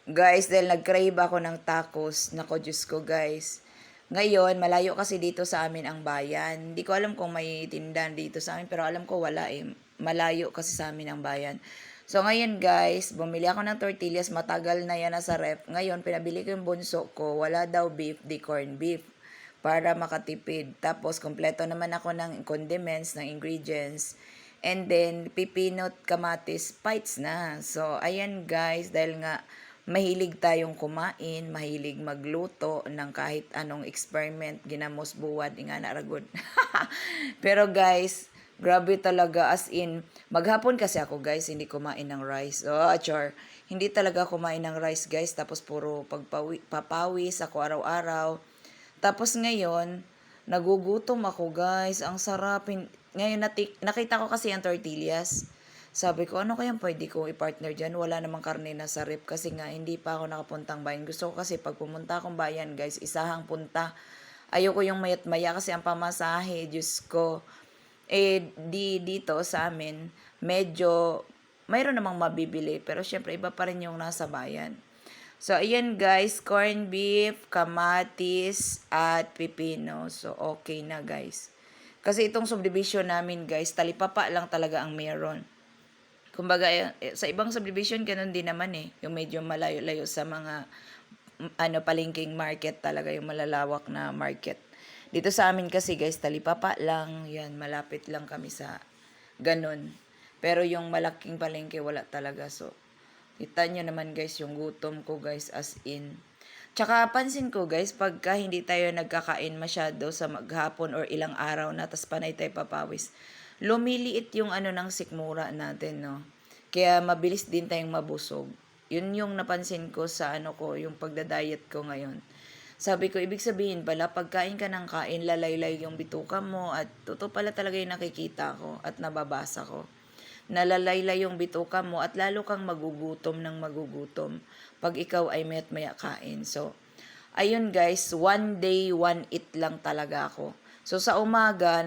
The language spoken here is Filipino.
Guys, dahil nag-crave ako ng tacos. Nako, Diyos ko guys. Ngayon, malayo kasi dito sa amin ang bayan. Hindi ko alam kung may tindahan dito sa amin, pero alam ko wala eh. Malayo kasi sa amin ang bayan. So ngayon guys, bumili ako ng tortillas, matagal na yan nasa ref. Ngayon, pinabili ko yung bunso ko, wala daw beef, di corn beef para makatipid. Tapos, kompleto naman ako ng condiments, ng ingredients. And then, pipinot, kamatis, bites na. So, ayan guys, dahil nga mahilig tayong kumain, mahilig magluto ng kahit anong experiment, ginamos buwad, nga na ragod. Pero guys, grabe talaga as in, maghapon kasi ako guys, hindi kumain ng rice. Oh, char. Hindi talaga kumain ng rice guys, tapos puro papawis ako araw-araw. Tapos ngayon, nagugutom ako guys, ang sarap. Ngayon nakita ko kasi ang tortillas. Sabi ko, ano kayang pwede ko i-partner dyan? Wala namang karne na sa rep kasi nga hindi pa ako nakapuntang bayan. Gusto ko kasi pag pumunta akong bayan guys, isahang punta. Ayoko yung mayat maya kasi ang pamasahe, Diyos ko. Dito sa amin, medyo mayroon namang mabibili. Pero syempre, iba pa rin yung nasa bayan. So, ayan guys, corn beef, kamatis, at pipino. So, okay na guys. Kasi itong subdivision namin guys, talipapa lang talaga ang meron. Kumbaga, sa ibang subdivision, ganun din naman eh. Yung medyo malayo-layo sa mga palengking market talaga, yung malalawak na market. Dito sa amin kasi guys, talipapa lang. Yan, malapit lang kami sa ganun. Pero yung malaking palengke, wala talaga. So, kita nyo naman guys, yung gutom ko guys, as in. Tsaka pansin ko guys, pagka hindi tayo nagkakain masyado sa maghapon or ilang araw na, tas panay tayo papawis, lumiliit yung ng sikmura natin, no? Kaya mabilis din tayong mabusog. Yun yung napansin ko sa yung pagda-diet ko ngayon. Sabi ko, ibig sabihin pala, pagkain ka ng kain, lalaylay yung bituka mo, at totoo pala talaga yung nakikita ko at nababasa ko. Nalalaylay yung bituka mo at lalo kang magugutom ng magugutom pag ikaw ay mayat maya kain. So, ayun guys, one day, one eat lang talaga ako. So, sa umaga,